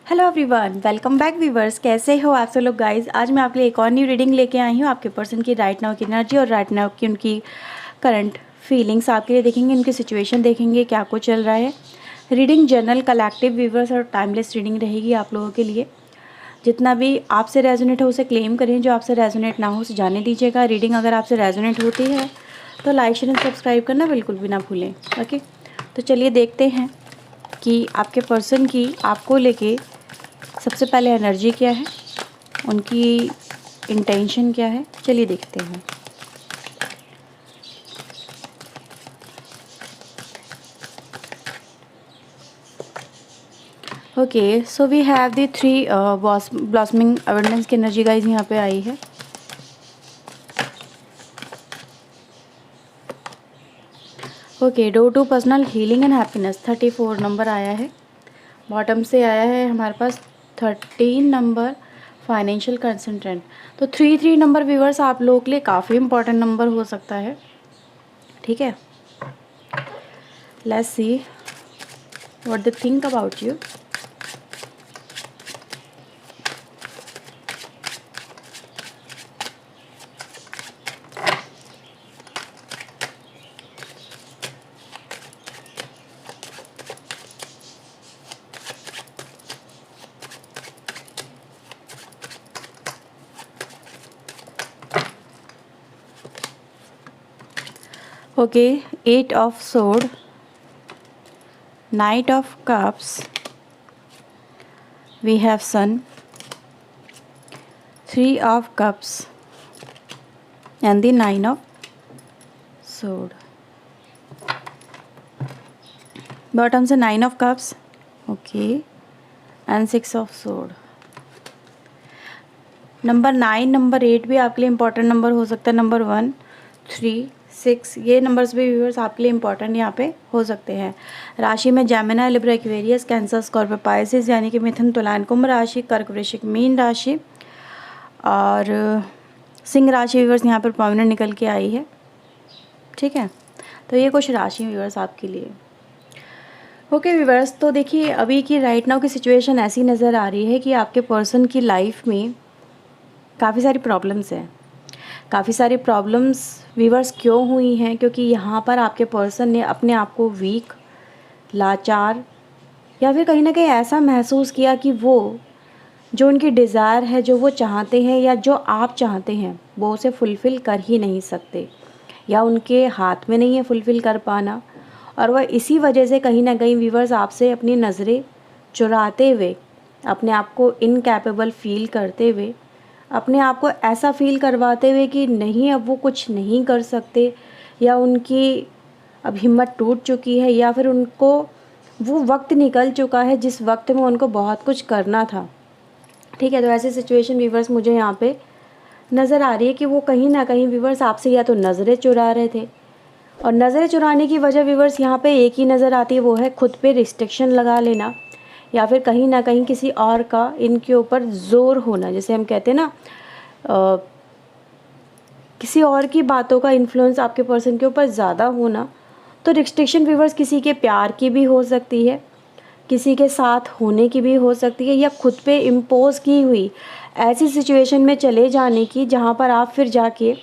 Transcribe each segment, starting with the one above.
Hello everyone, welcome back viewers. कैसे हो आप सब लोग गाइस। आज मैं आपके लिए एक और न्यू रीडिंग लेके आई हूँ। आपके पर्सन की राइट नाउ की एनर्जी और राइट नाउ की उनकी करंट फीलिंग्स आपके लिए देखेंगे, उनकी सिचुएशन देखेंगे, क्या कुछ चल रहा है। रीडिंग जनरल, कलेक्टिव, व्यूवर्स और टाइमलेस रीडिंग रहेगी आप लोगों के लिए। जितना भी आपसे रेजोनेट हो उसे क्लेम करें, जो आपसे रेजोनेट ना हो उसे जाने दीजिएगा। रीडिंग अगर आपसे रेजोनेट होती है तो लाइक शेयर एंड सब्सक्राइब करना बिल्कुल भी ना भूलें। ओके, तो चलिए देखते हैं कि आपके पर्सन की आपको लेके सबसे पहले एनर्जी क्या है, उनकी इंटेंशन क्या है। चलिए देखते हैं। Okay, so we have the three blossoming abundance की एनर्जी गाइज यहाँ पे आई है। Okay, door to personal healing and happiness 34 number आया है। बॉटम से आया है हमारे पास 13 नंबर, फाइनेंशियल कंसल्टेंट। तो 3 नंबर व्यूवर्स आप लोगों के लिए काफ़ी इंपॉर्टेंट नंबर हो सकता है। ठीक है, let's see what they think about you. Okay, 8 of Sword, Knight of Cups, we have Sun, 3 of Cups and the 9 of Sword. Bottom से 9 of Cups, okay, and 6 of Sword. Number 9, number 8 भी आपके लिए important number हो सकता है। Number 1, 3, 6 ये numbers भी viewers आपके लिए इंपॉर्टेंट यहाँ पे हो सकते हैं। राशि में Gemini, Libra, Aquarius, cancer, Scorpio, Pisces यानी कि मिथुन, तुला, कुंभ राशि, कर्क, वृश्चिक, मीन राशि और सिंह राशि व्यूअर्स यहाँ पर परमानेंट निकल के आई है। ठीक है, तो ये कुछ राशि व्यूअर्स आपके लिए। ओके व्यूअर्स, तो देखिए अभी की राइट नाउ की सिचुएशन ऐसी नज़र आ रही है कि आपके पर्सन की लाइफ में काफ़ी सारी प्रॉब्लम्स हैं। काफ़ी सारी प्रॉब्लम्स व्यूअर्स क्यों हुई हैं? क्योंकि यहाँ पर आपके पर्सन ने अपने आप को वीक, लाचार या फिर कहीं ना कहीं ऐसा महसूस किया कि वो जो उनकी डिज़ायर है, जो वो चाहते हैं या जो आप चाहते हैं, वो उसे फुलफ़िल कर ही नहीं सकते या उनके हाथ में नहीं है फुलफ़िल कर पाना। और वह इसी वजह से कहीं ना कहीं व्यूअर्स आपसे अपनी नज़रें चुराते हुए, अपने आप को इनकैपेबल फील करते हुए, अपने आप को ऐसा फील करवाते हुए कि नहीं अब वो कुछ नहीं कर सकते या उनकी अब हिम्मत टूट चुकी है या फिर उनको वो वक्त निकल चुका है जिस वक्त में उनको बहुत कुछ करना था। ठीक है, तो ऐसी सिचुएशन व्यूवर्स मुझे यहाँ पे नज़र आ रही है कि वो कहीं ना कहीं व्यूवर्स आपसे या तो नज़रें चुरा रहे थे, और नज़रें चुराने की वजह व्यूवर्स यहाँ पे एक ही नज़र आती है, वो है खुद पे रिस्ट्रिक्शन लगा लेना या फिर कहीं ना कहीं किसी और का इनके ऊपर ज़ोर होना, जैसे हम कहते हैं ना किसी और की बातों का इन्फ्लुएंस आपके पर्सन के ऊपर ज़्यादा होना। तो रिस्ट्रिक्शन व्यूवर्स किसी के प्यार की भी हो सकती है, किसी के साथ होने की भी हो सकती है, या खुद पे इम्पोज की हुई ऐसी सिचुएशन में चले जाने की जहाँ पर आप फिर जाके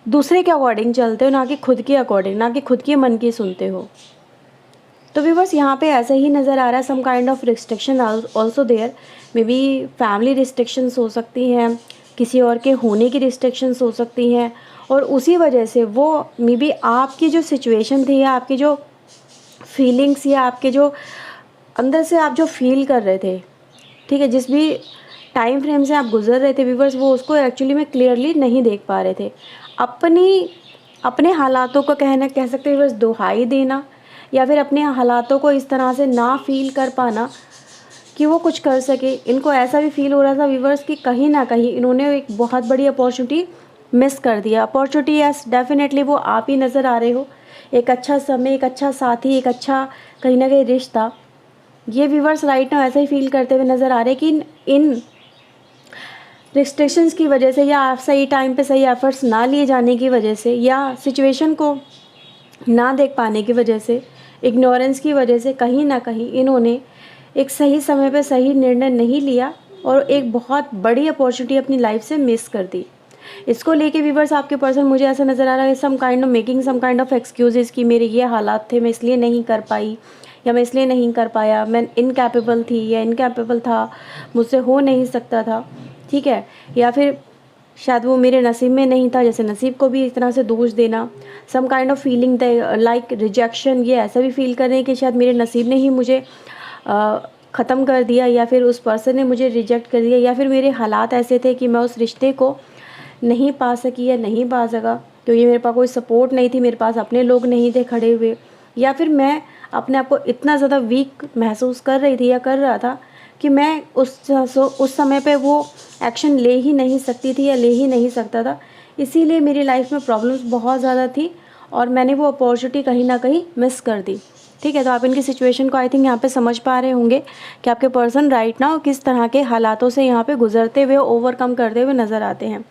दूसरे के अकॉर्डिंग चलते हो, ना कि खुद के अकॉर्डिंग, ना कि खुद के मन की सुनते हो। तो व्यूअर्स यहाँ पे ऐसे ही नज़र आ रहा है, some kind of restriction also there, may be family restrictions हो सकती हैं, किसी और के होने की रिस्ट्रिक्शंस हो सकती हैं, और उसी वजह से वो मे बी आपकी जो सिचुएशन थी या आपकी जो फीलिंग्स या आपके जो अंदर से आप जो फील कर रहे थे, ठीक है, जिस भी टाइम फ्रेम से आप गुजर रहे थे व्यूअर्स, वो उसको एक्चुअली में क्लियरली नहीं देख पा रहे थे। अपने हालातों को कह सकते हैं व्यूअर्स दुहाई देना, या फिर अपने हालातों को इस तरह से ना फील कर पाना कि वो कुछ कर सके। इनको ऐसा भी फील हो रहा था व्यूवर्स कि कहीं ना कहीं इन्होंने एक बहुत बड़ी अपॉर्चुनिटी मिस कर दिया। अपॉर्चुनिटी यस, डेफिनेटली वो आप ही नज़र आ रहे हो। एक अच्छा समय, एक अच्छा साथी, एक अच्छा कहीं ना कहीं रिश्ता, ये व्यूवर्स राइट नाउ ऐसा ही फील करते हुए नज़र आ रहे हैं कि इन रिस्ट्रिक्शंस की वजह से या सही टाइम पे सही एफर्ट्स ना लिए जाने की वजह से या सिचुएशन को ना देख पाने की वजह से, इग्नोरेंस की वजह से कहीं ना कहीं इन्होंने एक सही समय पे सही निर्णय नहीं लिया और एक बहुत बड़ी अपॉर्चुनिटी अपनी लाइफ से मिस कर दी। इसको लेके व्यूअर्स आपके पर्सन, मुझे ऐसा नज़र आ रहा है some kind of making some kind of excuses कि मेरे ये हालात थे, मैं इसलिए नहीं कर पाई या मैं इसलिए नहीं कर पाया, मैं इनकैपेबल थी या इनकैपेबल था, मुझसे हो नहीं सकता था, ठीक है। या फिर शायद वो मेरे नसीब में नहीं था, जैसे नसीब को भी इस तरह से दोष देना, some kind of feeling like rejection, ये ऐसा भी फील कर रहे हैं कि शायद मेरे नसीब ने ही मुझे ख़त्म कर दिया या फिर उस पर्सन ने मुझे रिजेक्ट कर दिया या फिर मेरे हालात ऐसे थे कि मैं उस रिश्ते को नहीं पा सकी या नहीं पा सका क्योंकि मेरे पास कोई सपोर्ट नहीं थी, मेरे पास अपने लोग नहीं थे खड़े हुए, या फिर मैं अपने आप को इतना ज़्यादा वीक महसूस कर रही थी या कर रहा था कि मैं उस समय पे वो एक्शन ले ही नहीं सकती थी या ले ही नहीं सकता था। इसीलिए मेरी लाइफ में प्रॉब्लम्स बहुत ज़्यादा थी और मैंने वो अपॉर्चुनिटी कहीं ना कहीं मिस कर दी, ठीक है। तो आप इनकी सिचुएशन को आई थिंक यहाँ पे समझ पा रहे होंगे कि आपके पर्सन राइट नाउ किस तरह के हालातों से यहाँ पे गुजरते हुए, ओवरकम करते हुए नज़र आते हैं।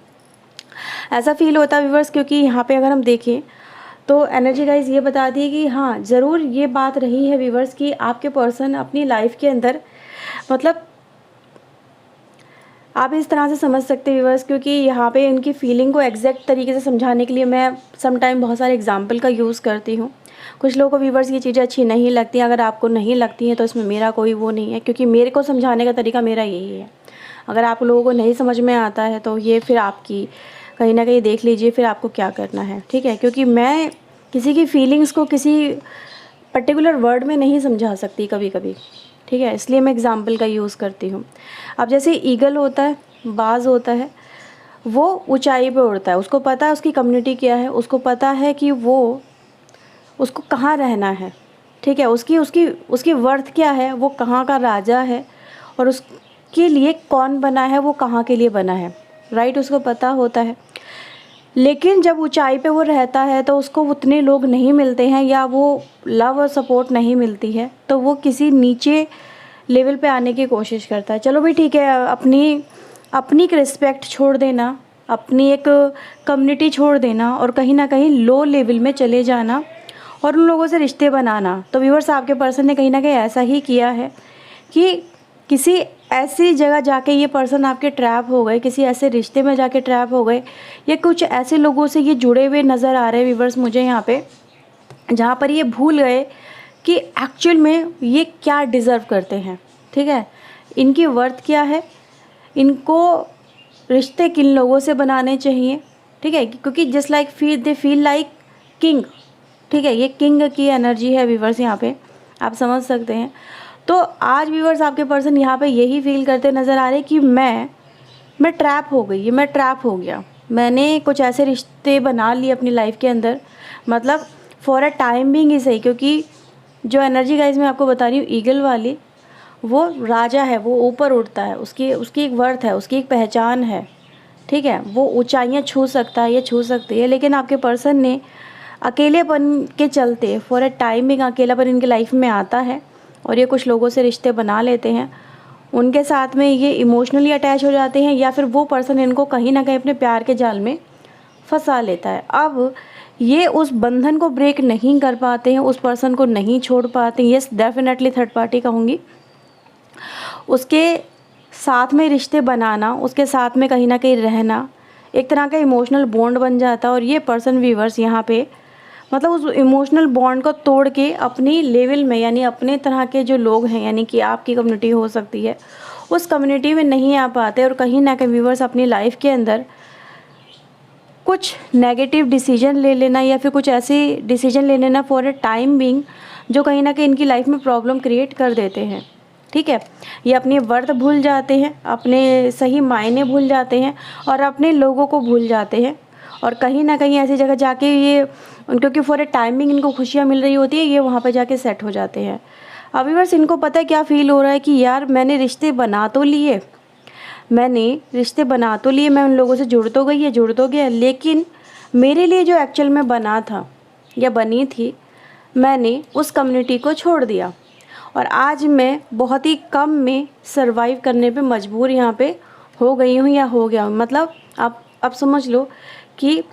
ऐसा फील होता है व्यूअर्स, क्योंकि यहाँ पे अगर हम देखें तो एनर्जी गाइज ये बता दी कि हाँ ज़रूर ये बात रही है व्यूअर्स कि आपके पर्सन अपनी लाइफ के अंदर, मतलब आप इस तरह से समझ सकते हैं व्यूअर्स, क्योंकि यहाँ पे उनकी फीलिंग को एग्जैक्ट तरीके से समझाने के लिए मैं सम टाइम बहुत सारे एग्जांपल का यूज़ करती हूँ। कुछ लोगों को व्यूअर्स ये चीज़ें अच्छी नहीं लगती, अगर आपको नहीं लगती हैं तो इसमें मेरा कोई वो नहीं है, क्योंकि मेरे को समझाने का तरीका मेरा यही है। अगर आप लोगों को नहीं समझ में आता है तो ये फिर आपकी कहीं ना कहीं देख लीजिए फिर आपको क्या करना है, ठीक है। क्योंकि मैं किसी की फीलिंग्स को किसी पर्टिकुलर वर्ड में नहीं समझा सकती कभी कभी, ठीक है, इसलिए मैं एग्जाम्पल का यूज़ करती हूँ। अब जैसे ईगल होता है, बाज होता है, वो ऊंचाई पे उड़ता है, उसको पता है उसकी कम्युनिटी क्या है, उसको पता है कि वो उसको कहाँ रहना है, ठीक है, उसकी उसकी उसकी वर्थ क्या है, वो कहाँ का राजा है और उसके लिए कौन बना है, वो कहाँ के लिए बना है, राइट, उसको पता होता है। लेकिन जब ऊंचाई पे वो रहता है तो उसको उतने लोग नहीं मिलते हैं या वो लव और सपोर्ट नहीं मिलती है, तो वो किसी नीचे लेवल पे आने की कोशिश करता है। चलो भाई ठीक है, अपनी एक रिस्पेक्ट छोड़ देना, अपनी एक कम्युनिटी छोड़ देना और कहीं ना कहीं लो लेवल में चले जाना और उन लोगों से रिश्ते बनाना। तो व्यूअर्स आपके पर्सन ने कहीं ना कहीं ऐसा ही किया है कि किसी ऐसी जगह जाके ये पर्सन आपके ट्रैप हो गए, किसी ऐसे रिश्ते में जाके ट्रैप हो गए, या कुछ ऐसे लोगों से ये जुड़े हुए नज़र आ रहे हैं व्यूअर्स मुझे यहाँ पे, जहाँ पर ये भूल गए कि एक्चुअल में ये क्या डिज़र्व करते हैं, ठीक है, इनकी वर्थ क्या है, इनको रिश्ते किन लोगों से बनाने चाहिए, ठीक है, क्योंकि just like they feel like king, ठीक है, ये किंग की एनर्जी है व्यूअर्स, यहाँ पे आप समझ सकते हैं। तो आज व्यूअर्स आपके पर्सन यहाँ पे यही फील करते नज़र आ रहे कि मैं ट्रैप हो गई, मैं ट्रैप हो गया, मैंने कुछ ऐसे रिश्ते बना लिए अपनी लाइफ के अंदर, मतलब फॉर अ टाइम बीइंग ही सही, क्योंकि जो एनर्जी गाइज मैं आपको बता रही हूँ ईगल वाली, वो राजा है, वो ऊपर उड़ता है, उसकी एक वर्थ है, उसकी एक पहचान है, ठीक है, वो ऊंचाइयाँ छू सकता है, ये छू सकती है। लेकिन आपके पर्सन ने अकेलेपन के चलते फॉर अ टाइमिंग अकेलापन इनकी लाइफ में आता है और ये कुछ लोगों से रिश्ते बना लेते हैं, उनके साथ में ये इमोशनली अटैच हो जाते हैं या फिर वो पर्सन इनको कहीं ना कहीं अपने प्यार के जाल में फंसा लेता है। अब ये उस बंधन को ब्रेक नहीं कर पाते हैं, उस पर्सन को नहीं छोड़ पाते हैं, यस डेफिनेटली थर्ड पार्टी कहूँगी, उसके साथ में रिश्ते बनाना, उसके साथ में कहीं ना कहीं रहना, एक तरह का इमोशनल बॉन्ड बन जाता है और ये पर्सन व्यूअर्स यहाँ पे मतलब उस इमोशनल बॉन्ड को तोड़ के अपनी लेवल में, यानी अपने तरह के जो लोग हैं, यानी कि आपकी कम्युनिटी हो सकती है, उस कम्युनिटी में नहीं आ पाते और कहीं ना कहीं व्यूअर्स अपनी लाइफ के अंदर कुछ नेगेटिव डिसीजन ले लेना या फिर कुछ ऐसे डिसीजन ले लेना फॉर अ टाइम बीइंग जो कहीं ना कहीं इनकी लाइफ में प्रॉब्लम क्रिएट कर देते हैं, ठीक है। ये अपनी वर्थ भूल जाते हैं, अपने सही मायने भूल जाते हैं और अपने लोगों को भूल जाते हैं और कहीं ना कहीं ऐसी जगह जाके ये, क्योंकि फॉर अ टाइमिंग इनको खुशियाँ मिल रही होती है, ये वहाँ पे जाके सेट हो जाते हैं। अभी बस इनको पता है क्या फ़ील हो रहा है कि यार मैंने रिश्ते बना तो लिए, मैं उन लोगों से जुड़ तो गया, लेकिन मेरे लिए जो एक्चुअल में बना था या बनी थी, मैंने उस कम्युनिटी को छोड़ दिया और आज मैं बहुत ही कम में सर्वाइव करने पे मजबूर यहाँ पे हो गई हूँ या हो गया हूँ। मतलब आप समझ लो कि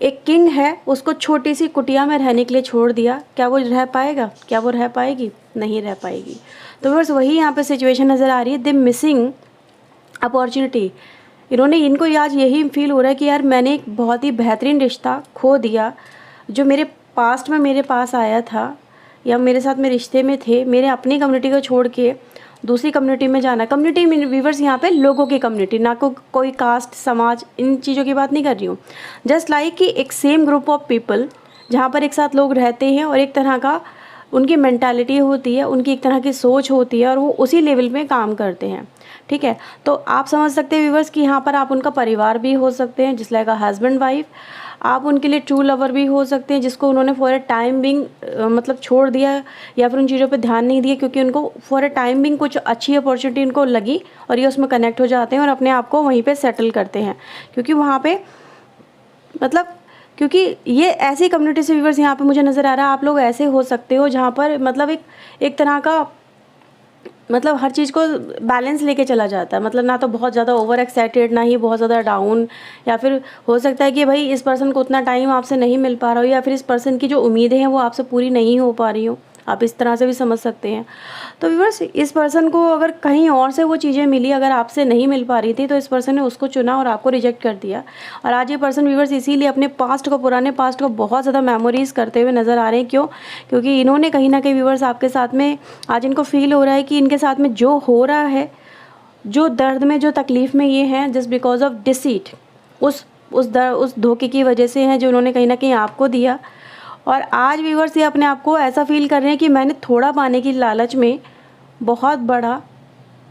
एक किंग है, उसको छोटी सी कुटिया में रहने के लिए छोड़ दिया, क्या वो रह पाएगा? क्या वो रह पाएगी? नहीं रह पाएगी। तो बस वही यहाँ पे सिचुएशन नज़र आ रही है, दे मिसिंग अपॉर्चुनिटी। इनको आज यही फील हो रहा है कि यार मैंने एक बहुत ही बेहतरीन रिश्ता खो दिया, जो मेरे पास्ट में मेरे पास आया था या मेरे साथ में रिश्ते में थे। मेरे अपनी कम्युनिटी को छोड़ के दूसरी कम्युनिटी में जाना, कम्युनिटी में व्यूवर्स यहाँ पे लोगों की कम्युनिटी, ना कोई कास्ट, समाज, इन चीज़ों की बात नहीं कर रही हूँ। जस्ट लाइक कि एक सेम ग्रुप ऑफ पीपल जहाँ पर एक साथ लोग रहते हैं और एक तरह का उनकी मेंटालिटी होती है, उनकी एक तरह की सोच होती है और वो उसी लेवल में काम करते हैं। ठीक है, तो आप समझ सकते हैं व्यूवर्स कि यहाँ पर आप उनका परिवार भी हो सकते हैं, जिस लाइक अ हस्बैंड वाइफ। आप उनके लिए ट्रू लवर भी हो सकते हैं, जिसको उन्होंने फॉर अ टाइम बिंग मतलब छोड़ दिया या फिर उन चीज़ों पे ध्यान नहीं दिया, क्योंकि उनको फॉर अ टाइम बिंग कुछ अच्छी अपॉर्चुनिटी उनको लगी और ये उसमें कनेक्ट हो जाते हैं और अपने आप को वहीं पे सेटल करते हैं। क्योंकि वहाँ पे मतलब क्योंकि ये ऐसी कम्युनिटी से व्यूवर्स यहाँ पे मुझे नज़र आ रहा है, आप लोग ऐसे हो सकते हो जहाँ पर मतलब एक तरह का मतलब हर चीज़ को बैलेंस लेके चला जाता है। मतलब ना तो बहुत ज़्यादा ओवर एक्साइटेड, ना ही बहुत ज़्यादा डाउन, या फिर हो सकता है कि भाई इस पर्सन को उतना टाइम आपसे नहीं मिल पा रहा हो, या फिर इस पर्सन की जो उम्मीदें हैं वो आपसे पूरी नहीं हो पा रही हो। आप इस तरह से भी समझ सकते हैं। तो व्यूअर्स, इस पर्सन को अगर कहीं और से वो चीज़ें मिली, अगर आपसे नहीं मिल पा रही थी, तो इस पर्सन ने उसको चुना और आपको रिजेक्ट कर दिया। और आज ये पर्सन व्यूअर्स इसीलिए अपने पास्ट को, पुराने पास्ट को बहुत ज़्यादा मेमोरीज़ करते हुए नज़र आ रहे हैं। क्यों? क्योंकि इन्होंने कहीं ना कहीं व्यूअर्स आपके साथ में, आज इनको फील हो रहा है कि इनके साथ में जो हो रहा है, जो दर्द में, जो तकलीफ़ में ये हैं, जस्ट बिकॉज ऑफ डिसीट, उस धोखे की वजह से हैं जो उन्होंने कहीं ना कहीं आपको दिया। और आज व्यूअर्स ये अपने आप को ऐसा फील कर रहे हैं कि मैंने थोड़ा पाने की लालच में बहुत बड़ा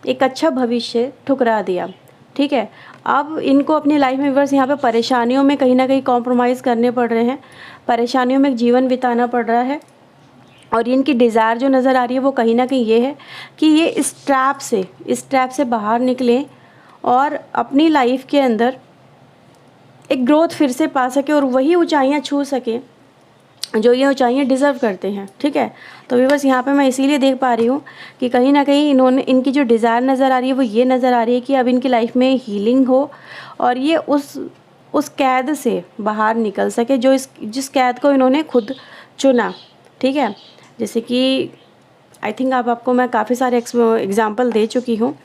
एक अच्छा भविष्य ठुकरा दिया। ठीक है, अब इनको अपनी लाइफ में व्यूअर्स यहाँ पे परेशानियों में कहीं ना कहीं कॉम्प्रोमाइज़ करने पड़ रहे हैं, परेशानियों में जीवन बिताना पड़ रहा है। और इनकी डिज़ायर जो नज़र आ रही है वो कहीं ना कहीं ये है कि ये इस ट्रैप से बाहर निकलें और अपनी लाइफ के अंदर एक ग्रोथ फिर से पा सके और वही ऊंचाइयां छू सके जो ये ऊंचाइयां डिज़र्व करते हैं। ठीक है, तो व्यूअर्स यहाँ पे मैं इसीलिए देख पा रही हूँ कि कहीं ना कहीं इनकी जो डिज़ायर नज़र आ रही है वो ये नज़र आ रही है कि अब इनकी लाइफ में हीलिंग हो और ये उस कैद से बाहर निकल सके जो जिस कैद को इन्होंने खुद चुना। ठीक है, जैसे कि आई थिंक आपको मैं काफ़ी सारे एग्जाम्पल दे चुकी हूँ।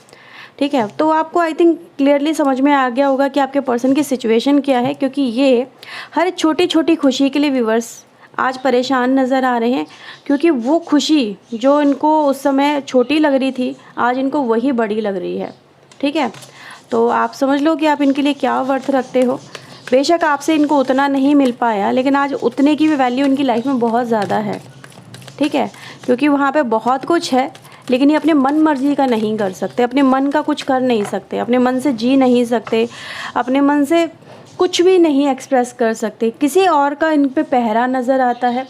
ठीक है, तो आपको आई थिंक क्लियरली समझ में आ गया होगा कि आपके पर्सन की सिचुएशन क्या है, क्योंकि ये हर छोटी छोटी खुशी के लिए व्यूअर्स आज परेशान नज़र आ रहे हैं। क्योंकि वो खुशी जो इनको उस समय छोटी लग रही थी, आज इनको वही बड़ी लग रही है। ठीक है, तो आप समझ लो कि आप इनके लिए क्या वर्थ रखते हो। बेशक आपसे इनको उतना नहीं मिल पाया, लेकिन आज उतने की भी वैल्यू इनकी लाइफ में बहुत ज़्यादा है। ठीक है, क्योंकि वहाँ पे बहुत कुछ है, लेकिन ये अपने मन मर्जी का नहीं कर सकते, अपने मन का कुछ कर नहीं सकते, अपने मन से जी नहीं सकते, अपने मन से कुछ भी नहीं एक्सप्रेस कर सकते। किसी और का इन पे पहरा नज़र आता है,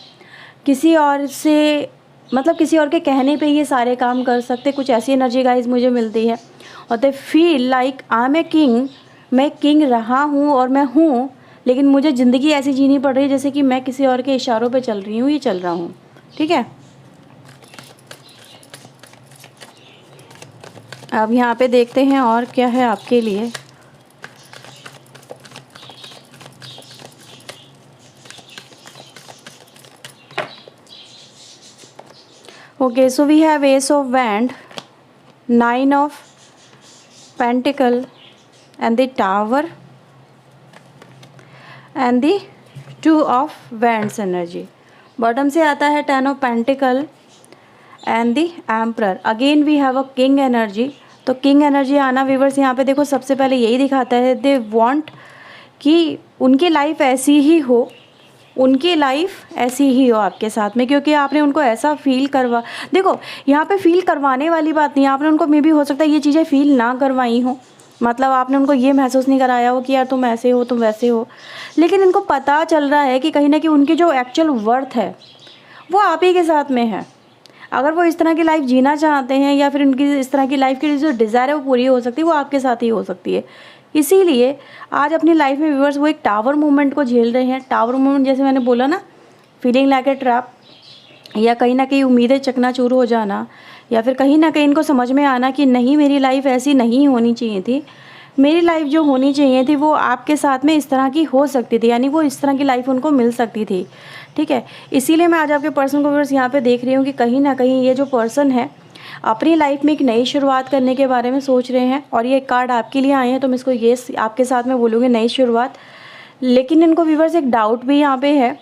किसी और से मतलब किसी और के कहने पे ये सारे काम कर सकते। कुछ ऐसी एनर्जी गाइस मुझे मिलती है और they feel like I am a king, मैं किंग रहा हूँ और मैं हूँ, लेकिन मुझे ज़िंदगी ऐसी जीनी पड़ रही है जैसे कि मैं किसी और के इशारों पे चल रही हूँ, ये चल रहा हूँ। ठीक है, अब यहाँ पे देखते हैं और क्या है आपके लिए। Okay, so we have Ace of Wand, Nine of Pentacle and the Tower and the Two of Wands energy. Bottom से आता है Ten of Pentacle and the Emperor. Again we have a King energy. तो King energy आना viewers यहाँ पे देखो सबसे पहले यही दिखाता है, they want कि उनकी लाइफ ऐसी ही हो, उनकी लाइफ ऐसी ही हो आपके साथ में, क्योंकि आपने उनको ऐसा फील करवा, देखो यहाँ पे फील करवाने वाली बात नहीं, आपने उनको मे भी हो सकता है ये चीज़ें फील ना करवाई हो, मतलब आपने उनको ये महसूस नहीं कराया हो कि यार तुम ऐसे हो, तुम वैसे हो, लेकिन इनको पता चल रहा है कि कहीं ना कहीं उनकी जो एक्चुअल वर्थ है वो आप ही के साथ में है। अगर वो इस तरह की लाइफ जीना चाहते हैं या फिर उनकी इस तरह की लाइफ की जो डिज़ायर है वो पूरी हो सकती है, वो आपके साथ ही हो सकती है। इसीलिए आज अपनी लाइफ में व्यूअर्स वो एक टावर मूवमेंट को झेल रहे हैं। टावर मूवमेंट जैसे मैंने बोला ना, फीलिंग लाइक ए ट्रैप, या कहीं ना कहीं उम्मीदें चकनाचूर हो जाना, या फिर कहीं ना कहीं इनको समझ में आना कि नहीं मेरी लाइफ ऐसी नहीं होनी चाहिए थी, मेरी लाइफ जो होनी चाहिए थी वो आपके साथ में इस तरह की हो सकती थी, यानी वो इस तरह की लाइफ उनको मिल सकती थी, ठीक है। इसीलिए मैं आज आपके पर्सन को व्यूअर्स यहाँ पे देख रही हूँ कि कहीं ना कहीं ये जो पर्सन है अपनी लाइफ में एक नई शुरुआत करने के बारे में सोच रहे हैं, और ये कार्ड आपके लिए आए हैं तो मैं इसको ये आपके साथ में बोलूँगी नई शुरुआत। लेकिन इनको व्यूअर्स एक डाउट भी यहाँ पे है,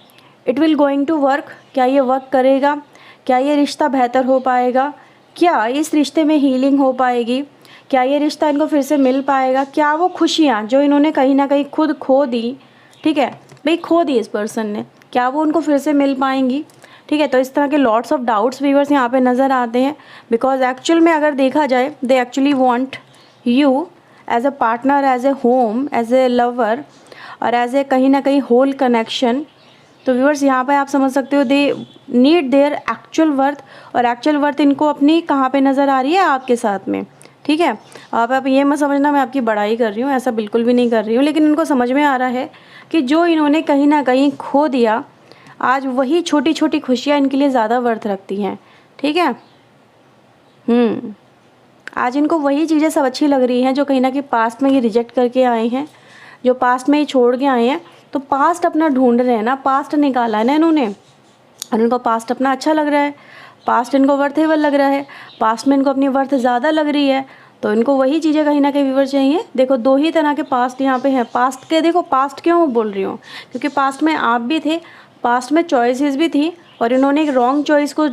it will going to work, क्या ये वर्क करेगा, क्या ये रिश्ता बेहतर हो पाएगा, क्या इस रिश्ते में हीलिंग हो पाएगी, क्या ये रिश्ता इनको फिर से मिल पाएगा, क्या वो खुशियाँ जो इन्होंने कहीं ना कहीं खुद खो दी, ठीक है भाई, खो दी इस पर्सन ने, क्या वो उनको फिर से मिल पाएंगी, ठीक है। तो इस तरह के लॉट्स ऑफ डाउट्स व्यूअर्स यहाँ पे नज़र आते हैं, बिकॉज एक्चुअल में अगर देखा जाए they actually want you as a partner, as a home, as a lover, और एज ए कहीं ना कहीं होल कनेक्शन। तो व्यूअर्स यहाँ पे आप समझ सकते हो they need their actual worth, और एक्चुअल वर्थ इनको अपनी कहाँ पे नज़र आ रही है, आपके साथ में, ठीक है। आप ये मत समझना मैं आपकी बड़ाई कर रही हूँ, ऐसा बिल्कुल भी नहीं कर रही हूँ, लेकिन इनको समझ में आ रहा है कि जो इन्होंने कहीं ना कहीं खो दिया, आज वही छोटी छोटी खुशियाँ इनके लिए ज़्यादा वर्थ रखती हैं, ठीक है। आज इनको वही चीज़ें सब अच्छी लग रही हैं जो कहीं ना कहीं पास्ट में ये रिजेक्ट करके आए हैं, जो पास्ट में ही छोड़ के आए हैं। तो पास्ट अपना ढूंढ रहे हैं ना, पास्ट निकाला है ना इन्होंने, और इनको पास्ट अपना अच्छा लग रहा है, पास्ट इनको वर्थेबल लग रहा है, पास्ट में इनको अपनी वर्थ ज़्यादा लग रही है। तो इनको वही चीज़ें कहीं ना कहीं व्यूअर चाहिए। देखो दो ही तरह के पास्ट यहाँ पे हैं। पास्ट के देखो, पास्ट क्यों बोल रही हूँ, क्योंकि पास्ट में आप भी थे, पास्ट में चॉइसेस भी थी, और इन्होंने एक रॉन्ग चॉइस को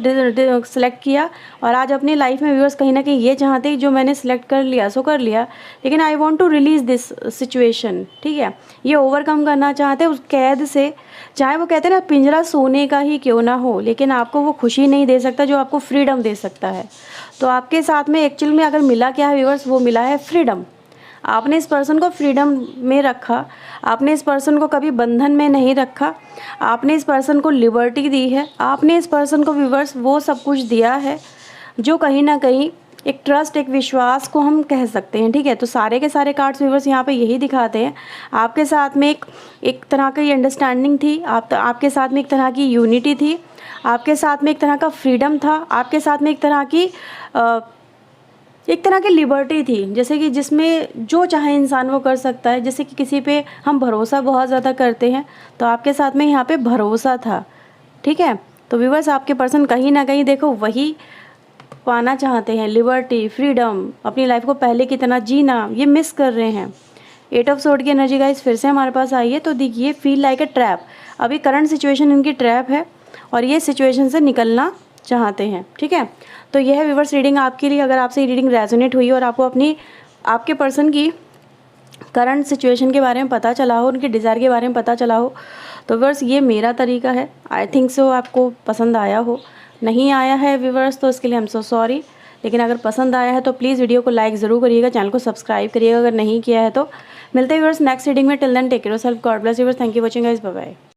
सिलेक्ट किया, और आज अपनी लाइफ में व्यूअर्स कहीं ना कहीं ये चाहते जो मैंने सिलेक्ट कर लिया सो कर लिया, लेकिन I want to release this situation, ठीक है। ये ओवरकम करना चाहते हैं उस कैद से, चाहे वो कहते हैं ना पिंजरा सोने का ही क्यों ना हो, लेकिन आपको वो खुशी नहीं दे सकता जो आपको फ्रीडम दे सकता है। तो आपके साथ में एक्चुअल में अगर मिला क्या है व्यूअर्स, वो मिला है फ्रीडम। आपने इस पर्सन को फ्रीडम में रखा, आपने इस पर्सन को कभी बंधन में नहीं रखा, आपने इस पर्सन को लिबर्टी दी है, आपने इस पर्सन को व्यूअर्स वो सब कुछ दिया है जो कहीं ना कहीं एक ट्रस्ट, एक विश्वास को हम कह सकते हैं, ठीक है। तो सारे के सारे कार्ड्स व्यूअर्स यहाँ पे यही दिखाते हैं, आपके साथ में एक तरह की अंडरस्टैंडिंग थी, आपके साथ में एक तरह की यूनिटी थी, आपके साथ में एक तरह का फ्रीडम था, आपके साथ में एक तरह की लिबर्टी थी, जैसे कि जिसमें जो चाहे इंसान वो कर सकता है। जैसे कि किसी पे हम भरोसा बहुत ज़्यादा करते हैं, तो आपके साथ में यहाँ पे भरोसा था, ठीक है। तो व्यूअर्स आपके पर्सन कहीं ना कहीं देखो वही पाना चाहते हैं, लिबर्टी, फ्रीडम, अपनी लाइफ को पहले की तरह जीना, ये मिस कर रहे हैं। 8 ऑफ सोर्ड की एनर्जी गाइस फिर से हमारे पास आई है। तो देखिए फील लाइक ए ट्रैप, अभी करंट सिचुएशन इनकी ट्रैप है और ये सिचुएशन से निकलना चाहते हैं, ठीक है। तो यह है व्यूअर्स रीडिंग आपके लिए। अगर आपसे ये रीडिंग रेजोनेट हुई और आपको आपके पर्सन की करंट सिचुएशन के बारे में पता चला हो, उनके डिज़ायर के बारे में पता चला हो, तो व्यूअर्स ये मेरा तरीका है, आई थिंक सो आपको पसंद आया हो। नहीं आया है व्यूअर्स तो इसके लिए आई एम सो सॉरी, लेकिन अगर पसंद आया है तो प्लीज़ वीडियो को लाइक ज़रूर करिएगा, चैनल को सब्सक्राइब करिएगा अगर नहीं किया है तो। मिलते हैं व्यूअर्स नेक्स्ट रीडिंग में, till then take care of self, god bless you viewers, thank you watching guys, bye bye.